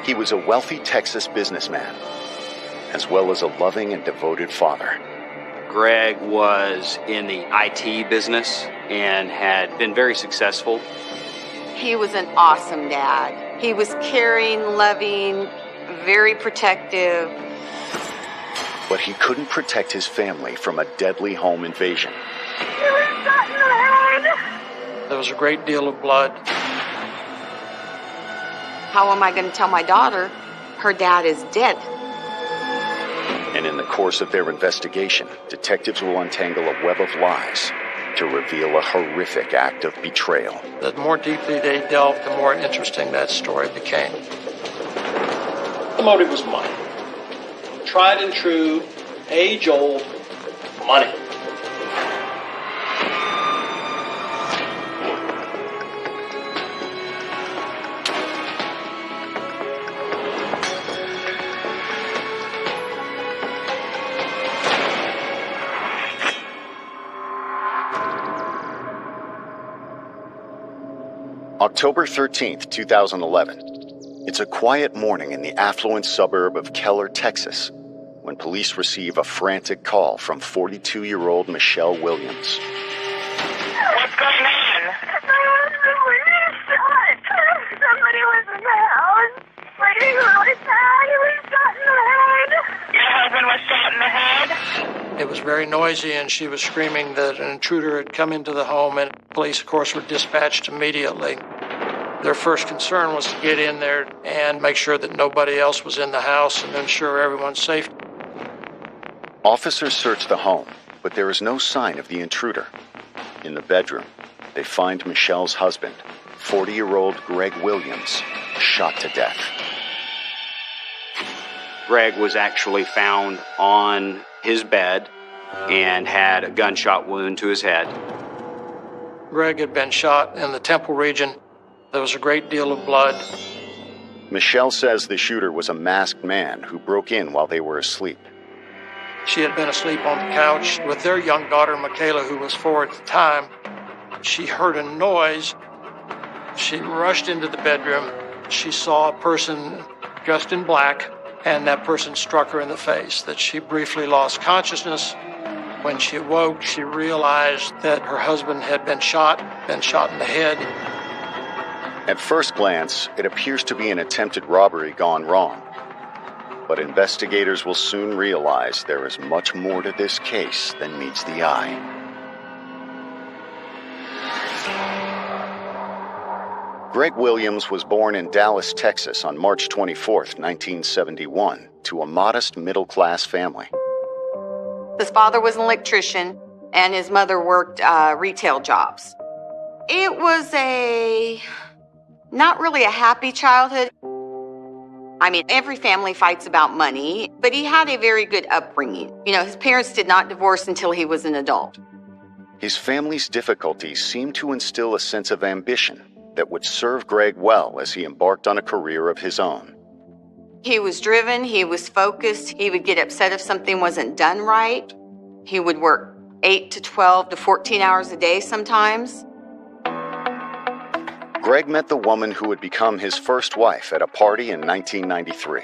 He was a wealthy Texas businessman, as well as a loving and devoted father. Greg was in the IT business and had been very successful. He was an awesome dad. He was caring, loving, very protective. But he couldn't protect his family from a deadly home invasion. He was shot in the head. There was a great deal of blood. How am I going to tell my daughter her dad is dead? And in the course of their investigation, detectives will untangle a web of lies to reveal a horrific act of betrayal. The more deeply they delved, the more interesting that story became. The motive was money. Tried and true, age-old money. October 13th, 2011. It's a quiet morning in the affluent suburb of Keller, Texas, when police receive a frantic call from 42-year-old Michelle Williams. What's going on? My husband was shot. Somebody was in the house. Like, he's really sad. He was shot in the head. Your husband was shot in the head? It was very noisy, and she was screaming that an intruder had come into the home, and police, of course, were dispatched immediately. Their first concern was to get in there and make sure that nobody else was in the house and ensure everyone's safe. Officers search the home, but there is no sign of the intruder. In the bedroom, they find Michelle's husband, 40-year-old Greg Williams, shot to death. Greg was actually found on his bed and had a gunshot wound to his head. Greg had been shot in the temple region. There was a great deal of blood. Michelle says the shooter was a masked man who broke in while they were asleep. She had been asleep on the couch with their young daughter, Michaela, who was 4 at the time. She heard a noise. She rushed into the bedroom. She saw a person dressed in black, and that person struck her in the face, that she briefly lost consciousness. When she awoke, she realized that her husband had been shot in the head. At first glance, it appears to be an attempted robbery gone wrong. But investigators will soon realize there is much more to this case than meets the eye. Greg Williams was born in Dallas, Texas on March 24, 1971, to a modest middle-class family. His father was an electrician, and his mother worked retail jobs. It was not really a happy childhood. I mean, every family fights about money, but he had a very good upbringing. You know, his parents did not divorce until he was an adult. His family's difficulties seemed to instill a sense of ambition that would serve Greg well as he embarked on a career of his own. He was driven, he was focused, he would get upset if something wasn't done right. He would work 8 to 12 to 14 hours a day sometimes. Greg met the woman who would become his first wife at a party in 1993.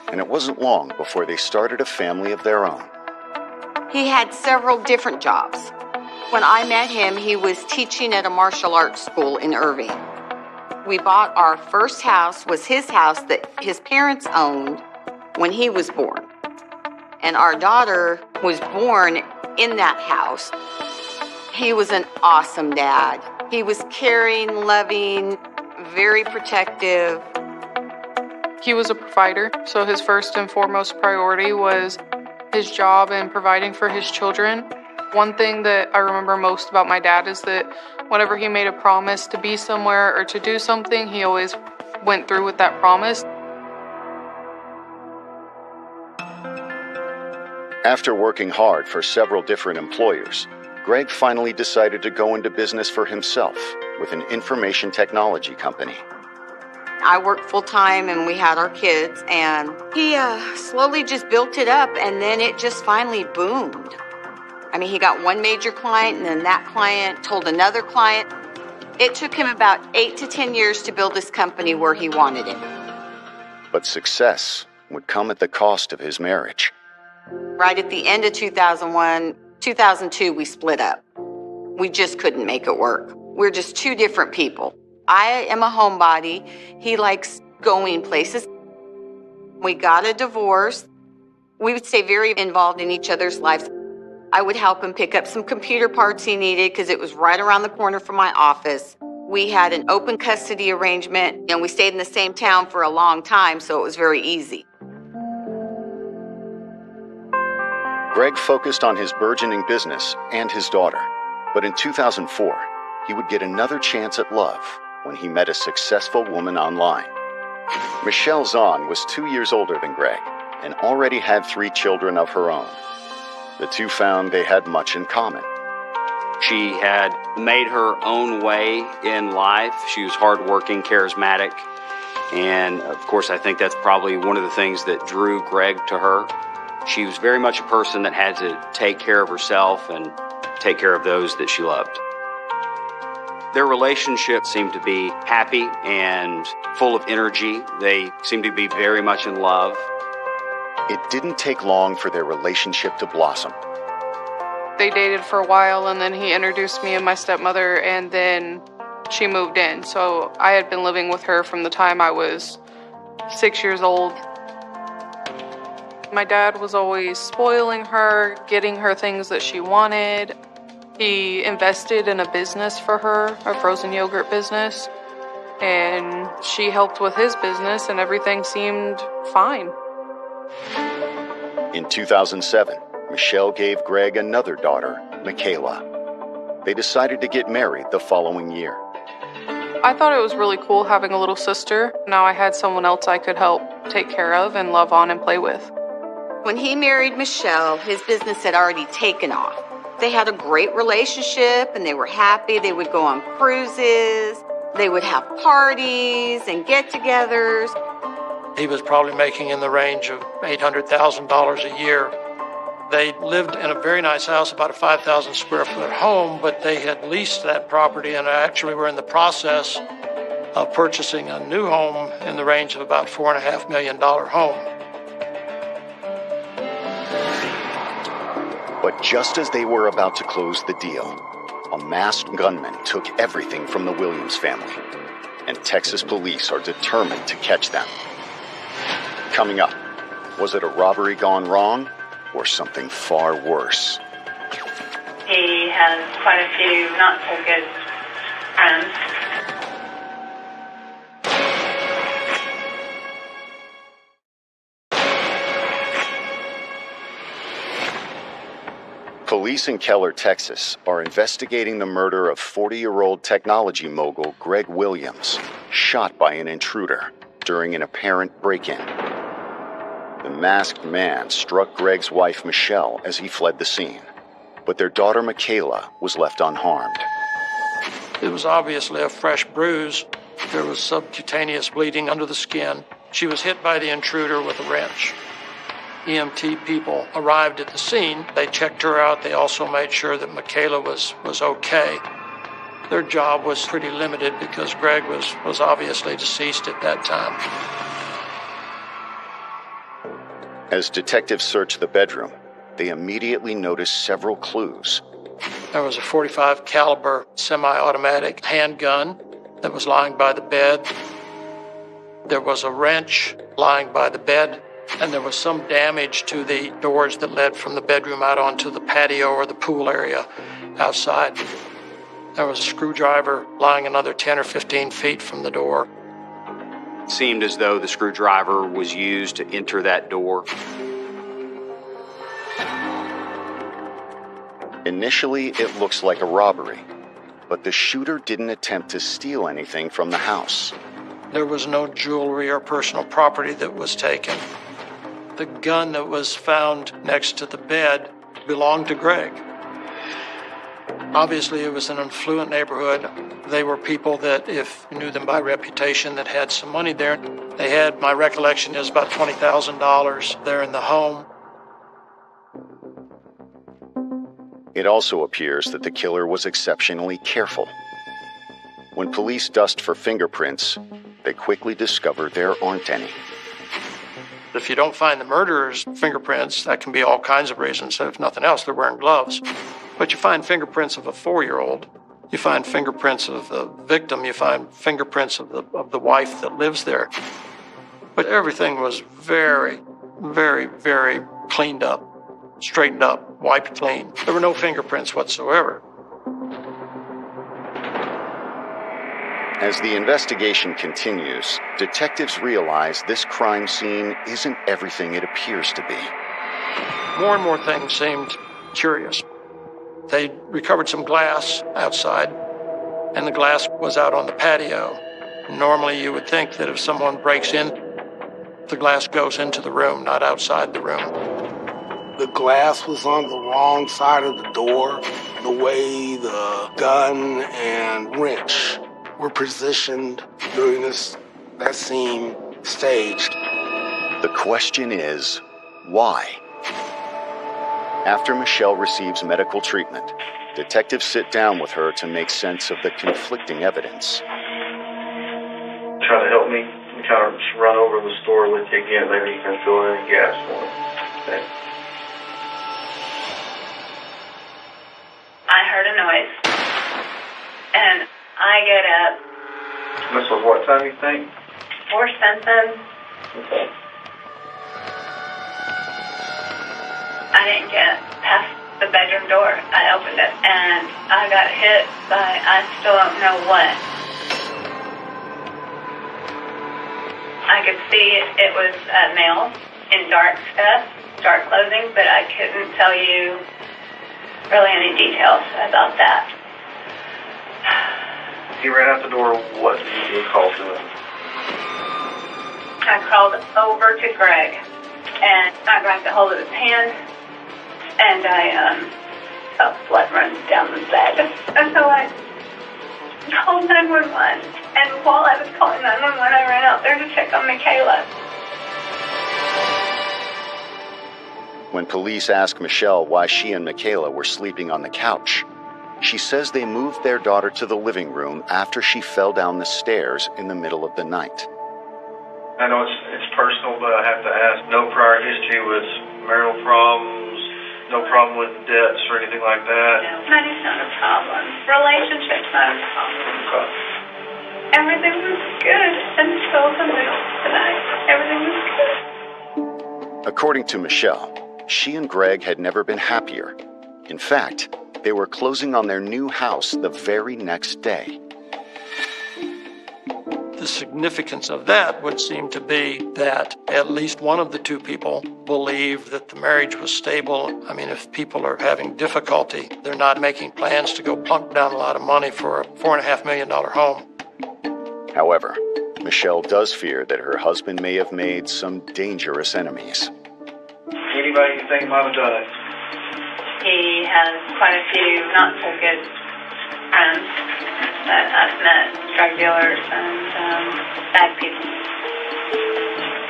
And it wasn't long before they started a family of their own. He had several different jobs. When I met him, he was teaching at a martial arts school in Irving. We bought our first house, was his house that his parents owned when he was born. And our daughter was born in that house. He was an awesome dad. He was caring, loving, very protective. He was a provider, so his first and foremost priority was his job and providing for his children. One thing that I remember most about my dad is that whenever he made a promise to be somewhere or to do something, he always went through with that promise. After working hard for several different employers, Greg finally decided to go into business for himself with an information technology company. I worked full-time and we had our kids, and he slowly just built it up, and then it just finally boomed. I mean, he got one major client, and then that client told another client. It took him about 8 to 10 years to build this company where he wanted it. But success would come at the cost of his marriage. Right at the end of 2002, we split up. We just couldn't make it work. We're just two different people. I am a homebody. He likes going places. We got a divorce. We would stay very involved in each other's lives. I would help him pick up some computer parts he needed because it was right around the corner from my office. We had an open custody arrangement, and we stayed in the same town for a long time, so it was very easy. Greg focused on his burgeoning business and his daughter. But in 2004, he would get another chance at love when he met a successful woman online. Michelle Zahn was 2 years older than Greg and already had 3 children of her own. The two found they had much in common. She had made her own way in life. She was hardworking, charismatic, and of course I think that's probably one of the things that drew Greg to her. She was very much a person that had to take care of herself and take care of those that she loved. Their relationship seemed to be happy and full of energy. They seemed to be very much in love. It didn't take long for their relationship to blossom. They dated for a while, and then he introduced me and my stepmother, and then she moved in. So I had been living with her from the time I was 6 years old. My dad was always spoiling her, getting her things that she wanted. He invested in a business for her, a frozen yogurt business, and she helped with his business, and everything seemed fine. In 2007, Michelle gave Greg another daughter, Michaela. They decided to get married the following year. I thought it was really cool having a little sister. Now I had someone else I could help take care of and love on and play with. When he married Michelle, his business had already taken off. They had a great relationship and they were happy. They would go on cruises. They would have parties and get-togethers. He was probably making in the range of $800,000 a year. They lived in a very nice house, about a 5,000 square foot home, but they had leased that property and actually were in the process of purchasing a new home in the range of about $4.5 million home. But just as they were about to close the deal, a masked gunman took everything from the Williams family, and Texas police are determined to catch them. Coming up, was it a robbery gone wrong or something far worse? He has quite a few not so good friends. Police in Keller, Texas, are investigating the murder of 40-year-old technology mogul Greg Williams, shot by an intruder during an apparent break-in. The masked man struck Greg's wife, Michelle, as he fled the scene, but their daughter, Michaela, was left unharmed. It was obviously a fresh bruise. There was subcutaneous bleeding under the skin. She was hit by the intruder with a wrench. EMT people arrived at the scene. They checked her out. They also made sure that Michaela was okay. Their job was pretty limited because Greg was obviously deceased at that time. As detectives searched the bedroom, they immediately noticed several clues. There was a .45 caliber semi-automatic handgun that was lying by the bed. There was a wrench lying by the bed, and there was some damage to the doors that led from the bedroom out onto the patio or the pool area outside. There was a screwdriver lying another 10 or 15 feet from the door. It seemed as though the screwdriver was used to enter that door. Initially, it looks like a robbery, but the shooter didn't attempt to steal anything from the house. There was no jewelry or personal property that was taken. The gun that was found next to the bed belonged to Greg. Obviously, it was an affluent neighborhood. They were people that, if you knew them by reputation, that had some money there. They had, my recollection is, about $20,000 there in the home. It also appears that the killer was exceptionally careful. When police dust for fingerprints, they quickly discover there aren't any. If you don't find the murderer's fingerprints, that can be all kinds of reasons. If nothing else, they're wearing gloves. But you find fingerprints of a 4-year-old. You find fingerprints of the victim. You find fingerprints of the wife that lives there. But everything was very, very, very cleaned up, straightened up, wiped clean. There were no fingerprints whatsoever. As the investigation continues, detectives realize this crime scene isn't everything it appears to be. More and more things seemed curious. They recovered some glass outside, and the glass was out on the patio. Normally, you would think that if someone breaks in, the glass goes into the room, not outside the room. The glass was on the wrong side of the door. The way the gun and wrench were positioned during that scene staged. The question is, why? After Michelle receives medical treatment, detectives sit down with her to make sense of the conflicting evidence. Try to help me. Kind of just run over the store with you again. Maybe you can fill in any gaps for me. Okay. I heard a noise, and I get up. This was what time, you think? 4 something. Okay. I didn't get past the bedroom door. I opened it, and I got hit by, I still don't know what. I could see it was a male in dark stuff, dark clothing, but I couldn't tell you really any details about that. He ran out the door. What did you call to him? I crawled over to Greg, and I grabbed a hold of his hand, and I felt blood run down the bed. And so I called 911. And while I was calling 911, I ran out there to check on Michaela. When police ask Michelle why she and Michaela were sleeping on the couch, she says they moved their daughter to the living room after she fell down the stairs in the middle of the night. I know it's personal, but I have to ask. No prior history with marital problems, no problem with debts or anything like that? No, money's not a problem. Relationship's not a problem. Okay. Everything was good until the middle of the night. Everything was good. According to Michelle, she and Greg had never been happier. In fact, they were closing on their new house the very next day. The significance of that would seem to be that at least one of the two people believed that the marriage was stable. I mean, if people are having difficulty, they're not making plans to go plunk down a lot of money for a $4.5 million home. However, Michelle does fear that her husband may have made some dangerous enemies. Anybody you think might have done it? He has quite a few not so good friends that I've met, drug dealers and bad people.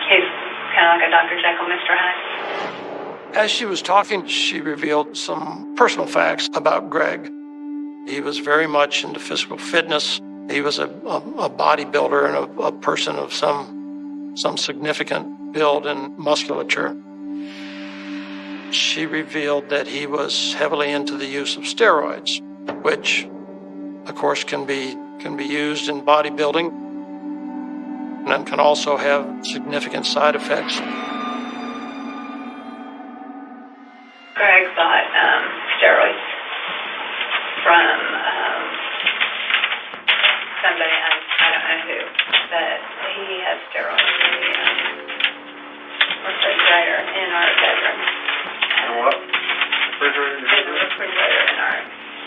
He's kind of like a Dr. Jekyll, Mr. Hyde. As she was talking, she revealed some personal facts about Greg. He was very much into physical fitness. He was a bodybuilder and a person of some significant build and musculature. She revealed that he was heavily into the use of steroids, which, of course, can be used in bodybuilding and can also have significant side effects. Greg bought steroids from somebody, I don't know who, but he has steroids in the refrigerator in our bedroom. And what? Refrigerator? In the refrigerator in our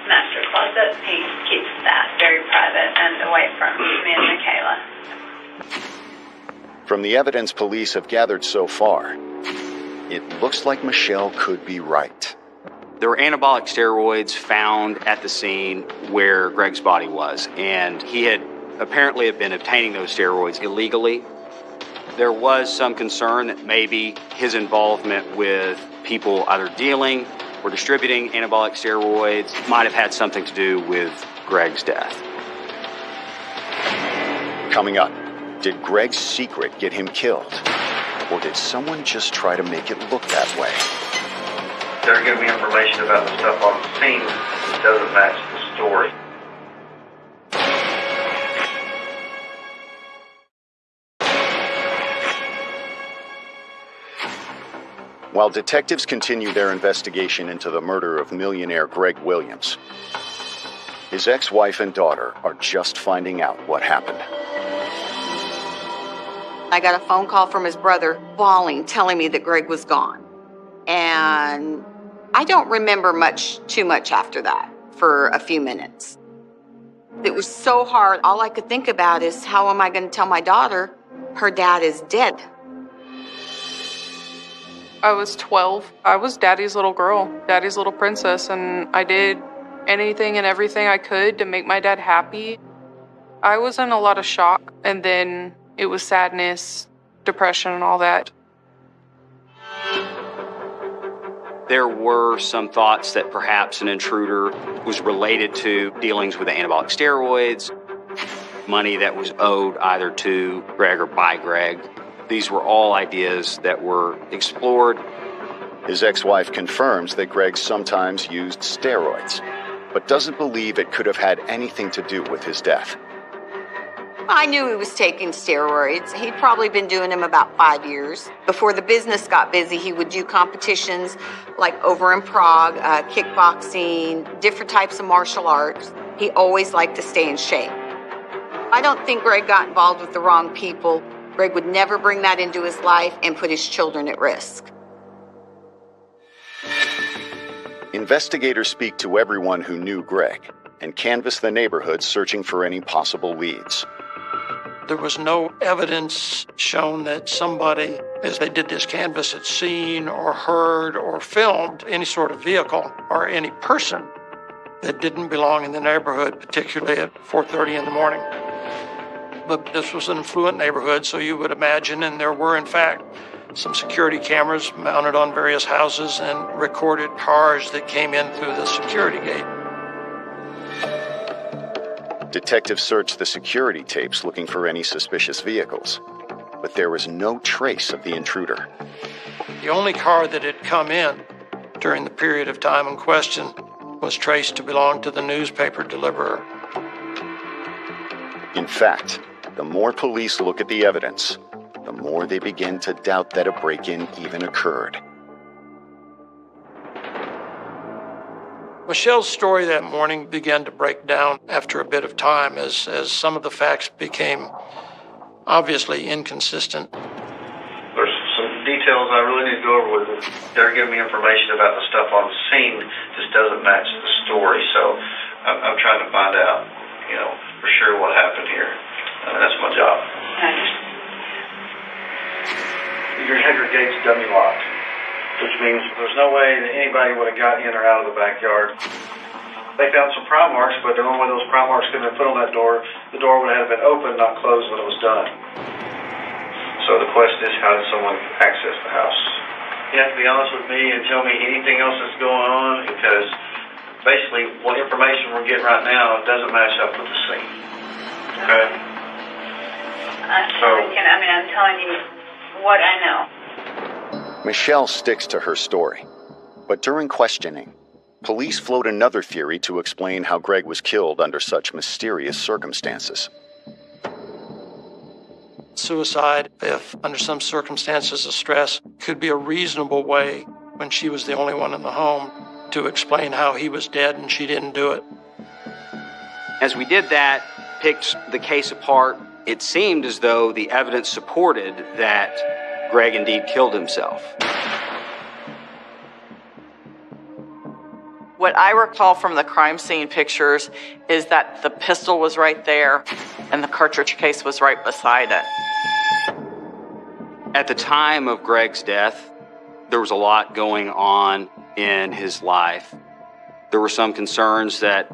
master closet. He keeps that very private and away from me and Michaela. From the evidence police have gathered so far, it looks like Michelle could be right. There were anabolic steroids found at the scene where Greg's body was, and he had apparently been obtaining those steroids illegally. There was some concern that maybe his involvement with people either dealing or distributing anabolic steroids might have had something to do with Greg's death. Coming up, did Greg's secret get him killed? Or did someone just try to make it look that way? They're giving me information about the stuff on the scene that doesn't match the story. While detectives continue their investigation into the murder of millionaire Greg Williams, his ex-wife and daughter are just finding out what happened. I got a phone call from his brother, bawling, telling me that Greg was gone. And I don't remember too much after that for a few minutes. It was so hard. All I could think about is, how am I going to tell my daughter her dad is dead? I was 12. I was daddy's little girl, daddy's little princess, and I did anything and everything I could to make my dad happy. I was in a lot of shock, and then it was sadness, depression, and all that. There were some thoughts that perhaps an intruder was related to dealings with anabolic steroids, money that was owed either to Greg or by Greg. These were all ideas that were explored. His ex-wife confirms that Greg sometimes used steroids, but doesn't believe it could have had anything to do with his death. I knew he was taking steroids. He'd probably been doing them about 5 years. Before the business got busy, he would do competitions like over in Prague, kickboxing, different types of martial arts. He always liked to stay in shape. I don't think Greg got involved with the wrong people. Greg would never bring that into his life and put his children at risk. Investigators speak to everyone who knew Greg and canvass the neighborhood searching for any possible leads. There was no evidence shown that somebody, as they did this canvass, had seen or heard or filmed any sort of vehicle or any person that didn't belong in the neighborhood, particularly at 4:30 in the morning. But this was an affluent neighborhood, so you would imagine, and there were, in fact, some security cameras mounted on various houses and recorded cars that came in through the security gate. Detectives searched the security tapes looking for any suspicious vehicles, but there was no trace of the intruder. The only car that had come in during the period of time in question was traced to belong to the newspaper deliverer. In fact, the more police look at the evidence, the more they begin to doubt that a break-in even occurred. Michelle's story that morning began to break down after a bit of time as some of the facts became obviously inconsistent. There's some details I really need to go over with them. They're giving me information about the stuff on the scene just doesn't match the story, so I'm trying to find out, for sure what happened here. That's my job. Your header gate's dummy locked, which means there's no way that anybody would have got in or out of the backyard. They found some pry marks, but the only way those pry marks could have been put on that door, the door would have been open, not closed when it was done. So the question is, how did someone access the house? You have to be honest with me and tell me anything else that's going on, because basically what information we're getting right now doesn't match up with the scene. Okay? I'm telling you what I know. Michelle sticks to her story, but during questioning, police float another theory to explain how Greg was killed under such mysterious circumstances. Suicide, if under some circumstances of stress, could be a reasonable way, when she was the only one in the home, to explain how he was dead and she didn't do it. As we did that, picked the case apart, it seemed as though the evidence supported that Greg indeed killed himself. What I recall from the crime scene pictures is that the pistol was right there and the cartridge case was right beside it. At the time of Greg's death, there was a lot going on in his life. There were some concerns that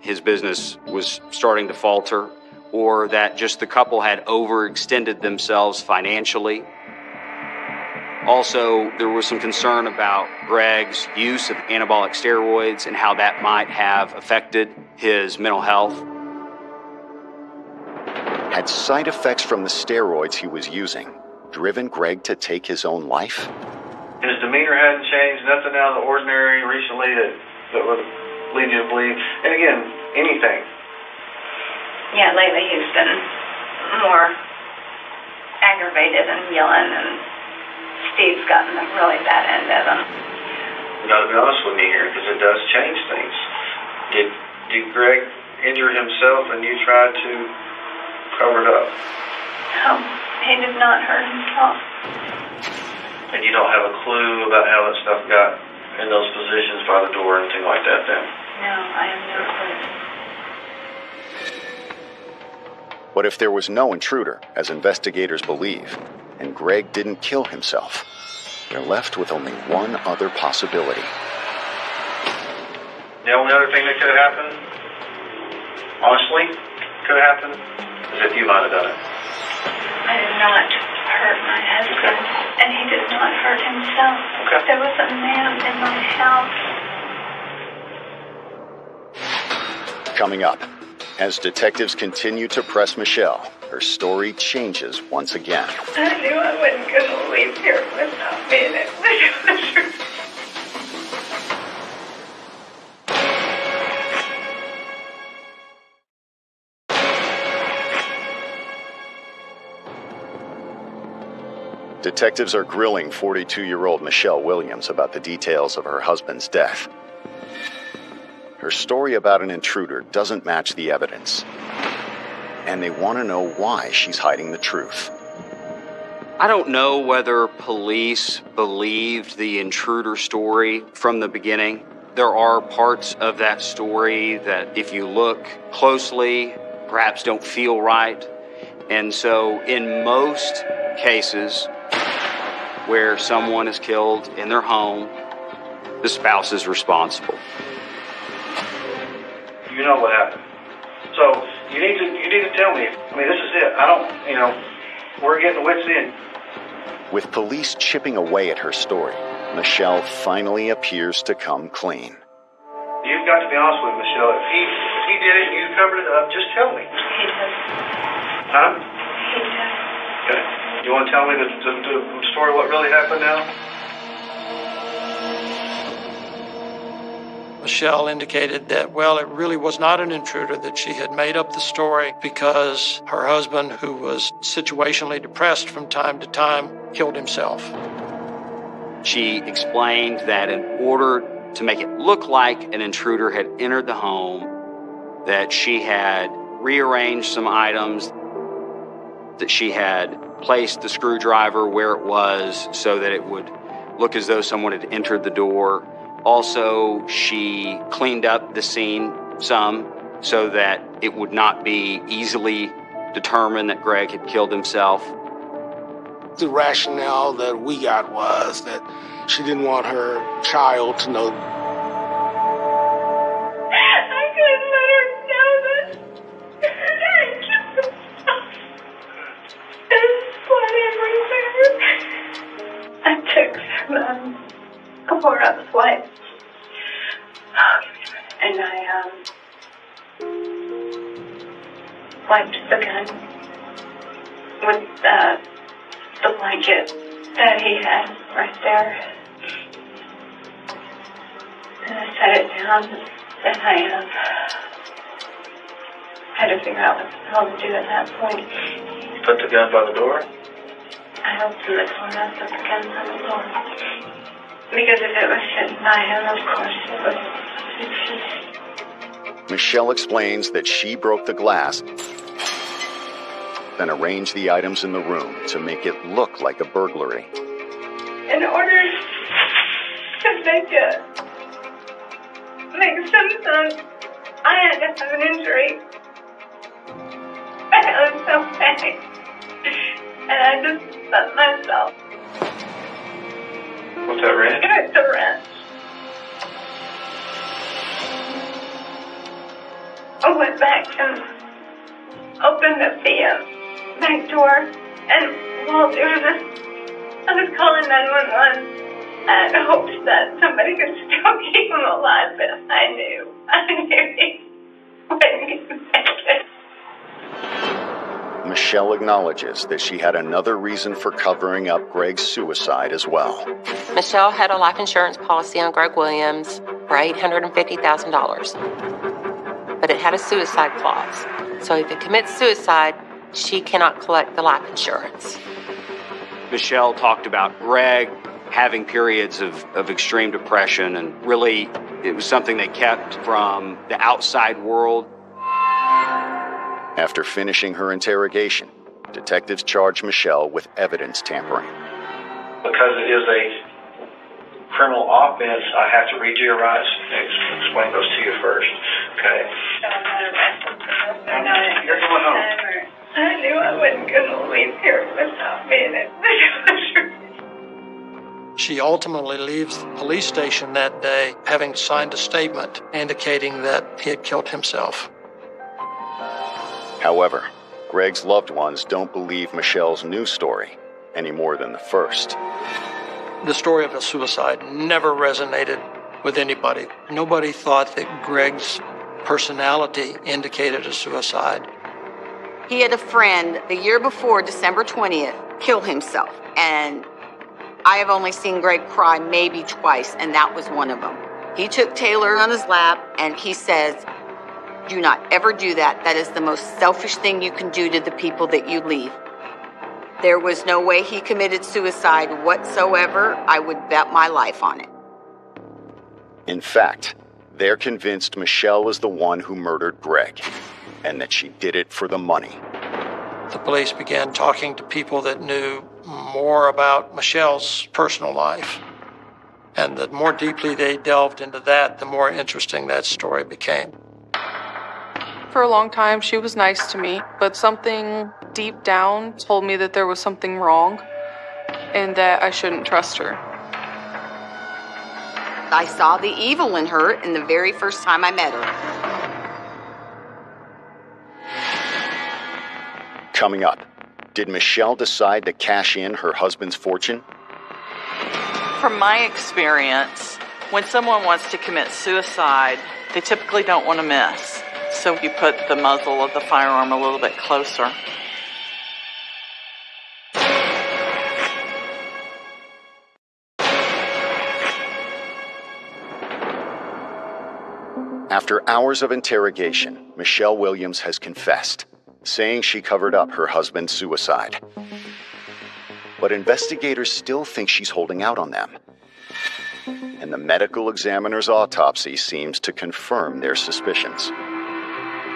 his business was starting to falter, or that just the couple had overextended themselves financially. Also, there was some concern about Greg's use of anabolic steroids and how that might have affected his mental health. Had side effects from the steroids he was using driven Greg to take his own life? His demeanor hadn't changed, nothing out of the ordinary recently that would lead you to believe. And again, anything. Yeah, lately he's been more aggravated and yelling, and Steve's gotten a really bad end of him. You got to be honest with me here, because it does change things. Did Greg injure himself and you tried to cover it up? No, he did not hurt himself. And you don't have a clue about how that stuff got in those positions by the door or anything like that then? No, I have no clue. What if there was no intruder, as investigators believe, and Greg didn't kill himself? They're left with only one other possibility. The only other thing that could have happened, honestly, could have happened, is if you might have done it. I did not hurt my husband, and he did not hurt himself. Okay. There was a man in my house. Coming up, as detectives continue to press Michelle, her story changes once again. I knew I wasn't going to leave here without being able to tell the truth. Detectives are grilling 42-year-old Michelle Williams about the details of her husband's death. Her story about an intruder doesn't match the evidence, and they want to know why she's hiding the truth. I don't know whether police believed the intruder story from the beginning. There are parts of that story that, if you look closely, perhaps don't feel right. And so in most cases where someone is killed in their home, the spouse is responsible. You know what happened. So you need to tell me. I mean, this is it. We're getting the wits in. With police chipping away at her story, Michelle finally appears to come clean. You've got to be honest with me, Michelle. If he did it and you covered it up, just tell me. He does. Huh? He does. Okay. You want to tell me the story, what really happened now? Michelle indicated that, well, it really was not an intruder, that she had made up the story because her husband, who was situationally depressed from time to time, killed himself. She explained that in order to make it look like an intruder had entered the home, that she had rearranged some items, that she had placed the screwdriver where it was so that it would look as though someone had entered the door. Also, she cleaned up the scene some so that it would not be easily determined that Greg had killed himself. The rationale that we got was that she didn't want her child to know. I couldn't let her know that I killed myself. There's blood everywhere. I took some Clorox wipes, and I wiped the gun with the blanket that he had right there. And I set it down, and I had to figure out what the hell to do at that point. You put the gun by the door? I opened the door and I put the gun on the door. Because if it was sitting by him, of course it was. Michelle explains that she broke the glass, then arranged the items in the room to make it look like a burglary. In order to make some sense, I had to have an injury. I was so panicked. And I just set myself. What's that, wrench? It's a wrench. I went back and opened up the back door, and while there was I was calling 911 and hoped that somebody could still keep him alive, but I knew he wouldn't make it. Michelle acknowledges that she had another reason for covering up Greg's suicide as well. Michelle had a life insurance policy on Greg Williams for $850,000, but it had a suicide clause. So if he commits suicide, she cannot collect the life insurance. Michelle talked about Greg having periods of extreme depression, and really it was something they kept from the outside world. After finishing her interrogation, detectives charged Michelle with evidence tampering. Because it is a criminal offense, I have to read you your rights and explain those to you first. Okay? You're going home. I knew I wasn't going to leave here without being at the country. She ultimately leaves the police station that day, having signed a statement indicating that he had killed himself. However, Greg's loved ones don't believe Michelle's new story any more than the first. The story of a suicide never resonated with anybody. Nobody thought that Greg's personality indicated a suicide. He had a friend the year before, December 20th, kill himself. And I have only seen Greg cry maybe twice, and that was one of them. He took Taylor on his lap, and he says, "Do not ever do that. That is the most selfish thing you can do to the people that you leave." There was no way he committed suicide whatsoever. I would bet my life on it. In fact, they're convinced Michelle is the one who murdered Greg, and that she did it for the money. The police began talking to people that knew more about Michelle's personal life. And the more deeply they delved into that, the more interesting that story became. For a long time, she was nice to me, but something deep down told me that there was something wrong and that I shouldn't trust her. I saw the evil in her in the very first time I met her. Coming up, did Michelle decide to cash in her husband's fortune? From my experience, when someone wants to commit suicide, they typically don't want to miss. So you put the muzzle of the firearm a little bit closer. After hours of interrogation, Michelle Williams has confessed, saying she covered up her husband's suicide. But investigators still think she's holding out on them. And the medical examiner's autopsy seems to confirm their suspicions.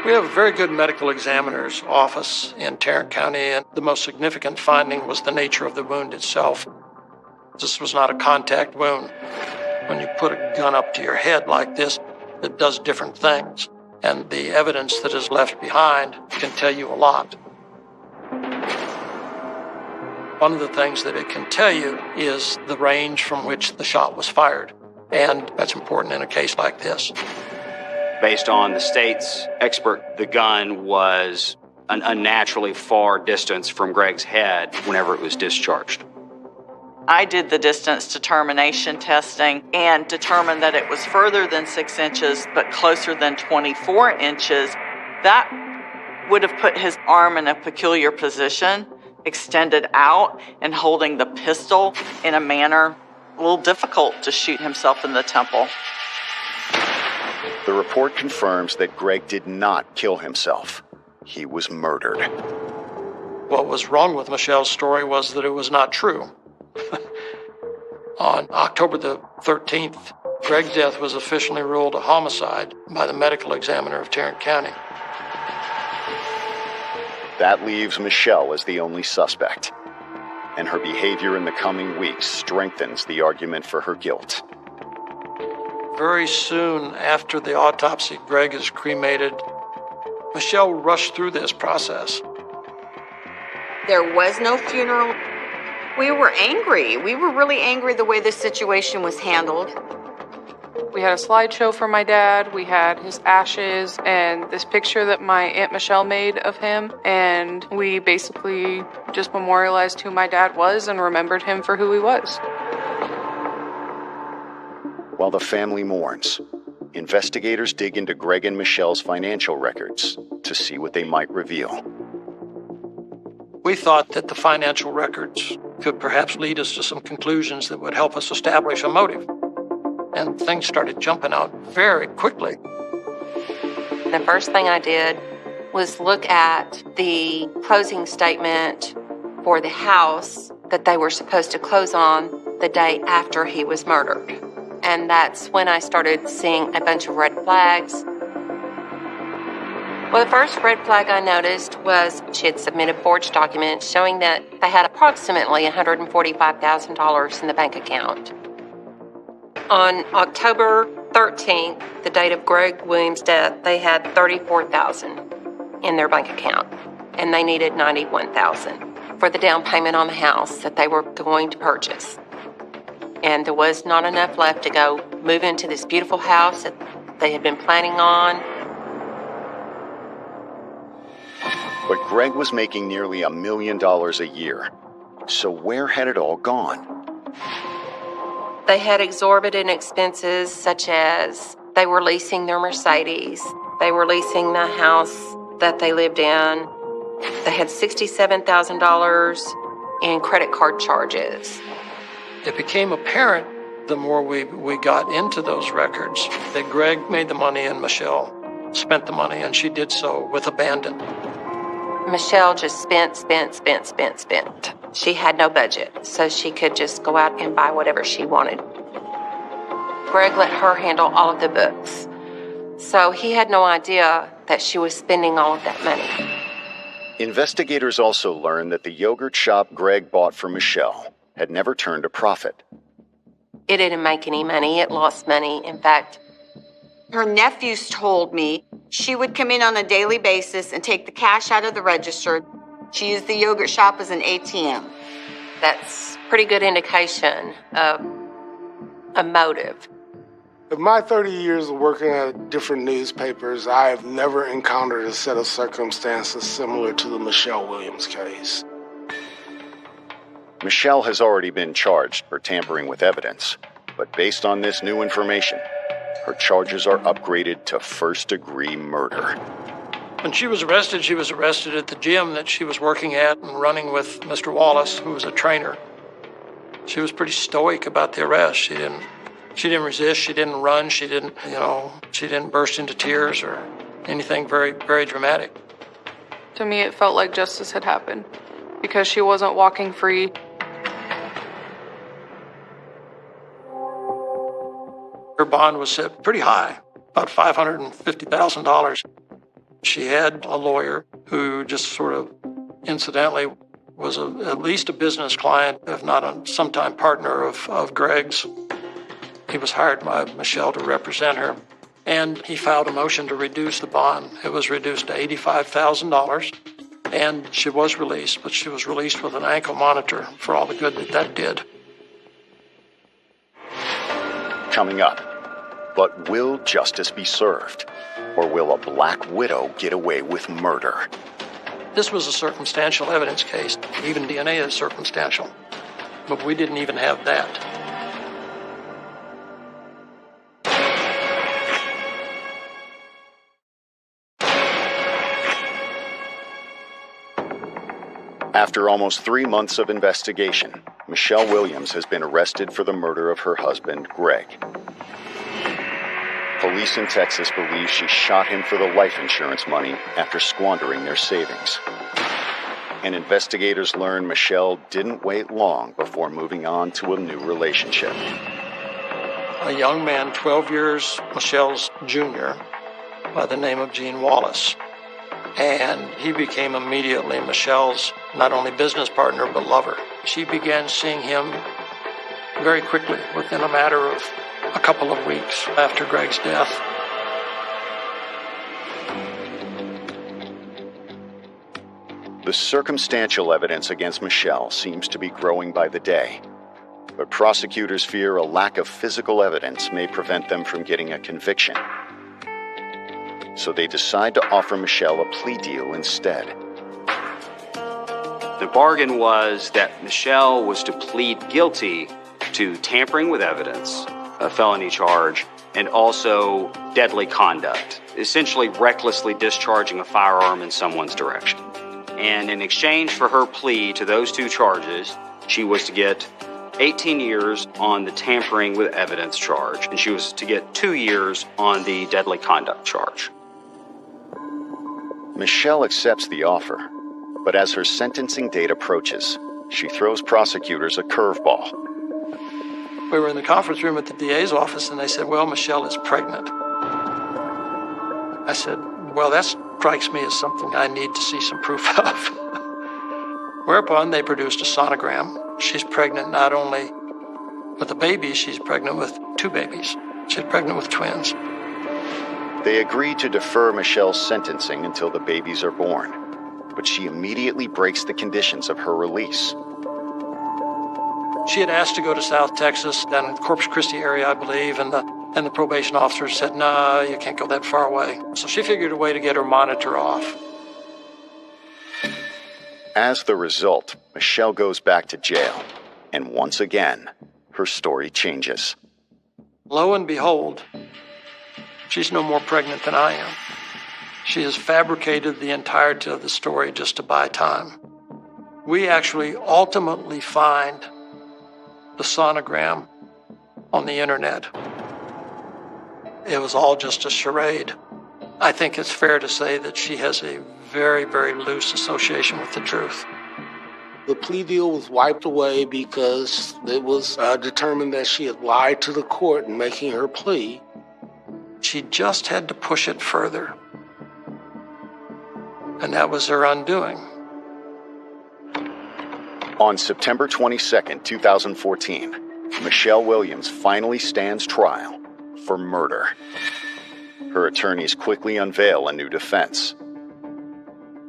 We have a very good medical examiner's office in Tarrant County, and the most significant finding was the nature of the wound itself. This was not a contact wound. When you put a gun up to your head like this, it does different things, and the evidence that is left behind can tell you a lot. One of the things that it can tell you is the range from which the shot was fired, and that's important in a case like this. Based on the state's expert, the gun was an unnaturally far distance from Greg's head whenever it was discharged. I did the distance determination testing and determined that it was further than 6 inches, but closer than 24 inches. That would have put his arm in a peculiar position, extended out and holding the pistol in a manner a little difficult to shoot himself in the temple. The report confirms that Greg did not kill himself. He was murdered. What was wrong with Michelle's story was that it was not true. On October the 13th, Greg's death was officially ruled a homicide by the medical examiner of Tarrant County. That leaves Michelle as the only suspect, and her behavior in the coming weeks strengthens the argument for her guilt. Very soon after the autopsy, Greg is cremated. Michelle rushed through this process. There was no funeral. We were angry. We were really angry the way the situation was handled. We had a slideshow for my dad. We had his ashes and this picture that my Aunt Michelle made of him. And we basically just memorialized who my dad was and remembered him for who he was. While the family mourns, investigators dig into Greg and Michelle's financial records to see what they might reveal. We thought that the financial records could perhaps lead us to some conclusions that would help us establish a motive. And things started jumping out very quickly. The first thing I did was look at the closing statement for the house that they were supposed to close on the day after he was murdered. And that's when I started seeing a bunch of red flags. Well, the first red flag I noticed was she had submitted forged documents showing that they had approximately $145,000 in the bank account. On October 13th, the date of Greg Williams' death, they had $34,000 in their bank account, and they needed $91,000 for the down payment on the house that they were going to purchase. And there was not enough left to go move into this beautiful house that they had been planning on. But Greg was making nearly $1 million a year. So where had it all gone? They had exorbitant expenses, such as they were leasing their Mercedes. They were leasing the house that they lived in. They had $67,000 in credit card charges. It became apparent the more we got into those records that Greg made the money and Michelle spent the money, and she did so with abandon. Michelle just spent. She had no budget, so she could just go out and buy whatever she wanted. Greg let her handle all of the books, so he had no idea that she was spending all of that money. Investigators also learned that the yogurt shop Greg bought for Michelle had never turned a profit. It didn't make any money. It lost money. In fact, her nephews told me she would come in on a daily basis and take the cash out of the register. She used the yogurt shop as an ATM. that's pretty good indication of a motive. In my 30 years of working at different newspapers, I have never encountered a set of circumstances similar to the Michelle Williams case. Michelle has already been charged for tampering with evidence, but based on this new information, her charges are upgraded to first-degree murder. When she was arrested at the gym that she was working at and running with Mr. Wallace, who was a trainer. She was pretty stoic about the arrest. She didn't resist, she didn't run, she didn't burst into tears or anything very, very dramatic. To me, it felt like justice had happened because she wasn't walking free. Her bond was set pretty high, about $550,000. She had a lawyer who just sort of incidentally was at least a business client, if not a sometime partner of Greg's. He was hired by Michelle to represent her, and he filed a motion to reduce the bond. It was reduced to $85,000, and she was released, but she was released with an ankle monitor for all the good that did. Coming up, but will justice be served? Or will a black widow get away with murder? This was a circumstantial evidence case. Even DNA is circumstantial, but we didn't even have that. After almost 3 months of investigation, Michelle Williams has been arrested for the murder of her husband, Greg. Police in Texas believe she shot him for the life insurance money after squandering their savings. And investigators learn Michelle didn't wait long before moving on to a new relationship. A young man, 12 years Michelle's junior, by the name of Gene Wallace. And he became immediately Michelle's not only business partner, but lover. She began seeing him very quickly, within a matter of a couple of weeks after Greg's death. The circumstantial evidence against Michelle seems to be growing by the day, but prosecutors fear a lack of physical evidence may prevent them from getting a conviction. So they decide to offer Michelle a plea deal instead. The bargain was that Michelle was to plead guilty to tampering with evidence, a felony charge, and also deadly conduct, essentially recklessly discharging a firearm in someone's direction. And in exchange for her plea to those two charges, she was to get 18 years on the tampering with evidence charge, and she was to get 2 years on the deadly conduct charge. Michelle accepts the offer, but as her sentencing date approaches, she throws prosecutors a curveball. We were in the conference room at the DA's office, and they said, well, Michelle is pregnant. I said, well, that strikes me as something I need to see some proof of. Whereupon they produced a sonogram. She's pregnant not only with a baby, she's pregnant with 2 babies. She's pregnant with twins. They agree to defer Michelle's sentencing until the babies are born, but she immediately breaks the conditions of her release. She had asked to go to South Texas, down in the Corpus Christi area, I believe, and the probation officer said, no, you can't go that far away. So she figured a way to get her monitor off. As the result, Michelle goes back to jail, and once again, her story changes. Lo and behold, she's no more pregnant than I am. She has fabricated the entirety of the story just to buy time. We actually ultimately find the sonogram on the internet. It was all just a charade. I think it's fair to say that she has a very, very loose association with the truth. The plea deal was wiped away because it was determined that she had lied to the court in making her plea. She just had to push it further. And that was her undoing. On September 22nd, 2014, Michelle Williams finally stands trial for murder. Her attorneys quickly unveil a new defense.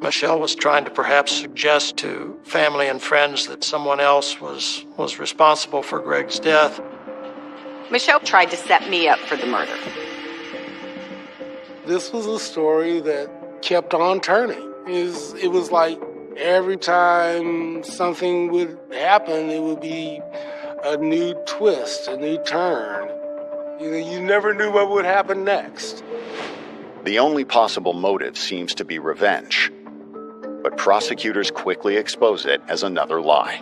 Michelle was trying to perhaps suggest to family and friends that someone else was responsible for Greg's death. Michelle tried to set me up for the murder. This was a story that kept on turning. It was like every time something would happen, it would be a new twist, a new turn. You never knew what would happen next. The only possible motive seems to be revenge, but prosecutors quickly expose it as another lie.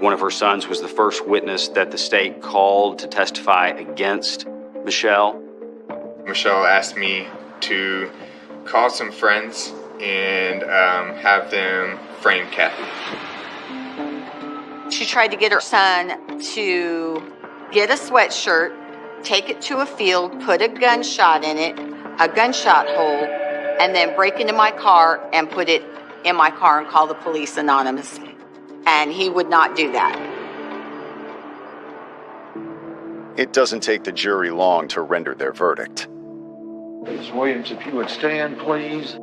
One of her sons was the first witness that the state called to testify against Michelle. Michelle asked me to call some friends and have them frame Kathy. She tried to get her son to get a sweatshirt, take it to a field, put a gunshot in it, a gunshot hole, and then break into my car and put it in my car and call the police anonymously. And he would not do that. It doesn't take the jury long to render their verdict. Ms. Williams, if you would stand, please.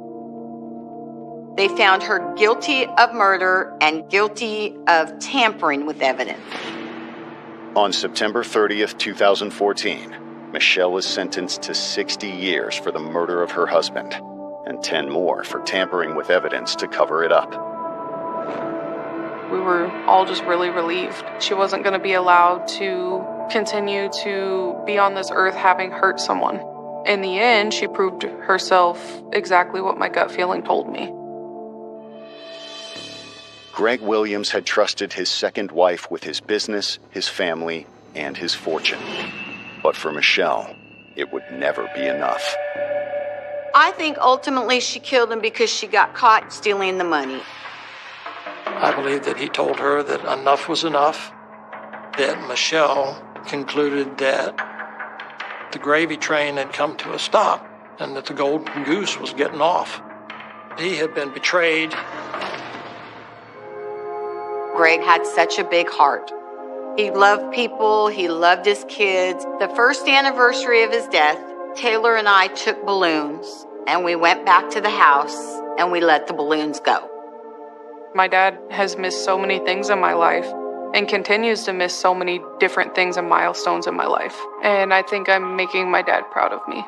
They found her guilty of murder and guilty of tampering with evidence. On September 30th, 2014, Michelle is sentenced to 60 years for the murder of her husband and 10 more for tampering with evidence to cover it up. We were all just really relieved. She wasn't going to be allowed to continue to be on this earth having hurt someone. In the end, she proved herself exactly what my gut feeling told me. Greg Williams had trusted his second wife with his business, his family, and his fortune. But for Michelle, it would never be enough. I think ultimately she killed him because she got caught stealing the money. I believe that he told her that enough was enough, that Michelle concluded that the gravy train had come to a stop and that the golden goose was getting off. He had been betrayed. Greg had such a big heart. He loved people, he loved his kids. The first anniversary of his death, Taylor and I took balloons and we went back to the house and we let the balloons go. My dad has missed so many things in my life and continues to miss so many different things and milestones in my life. And I think I'm making my dad proud of me.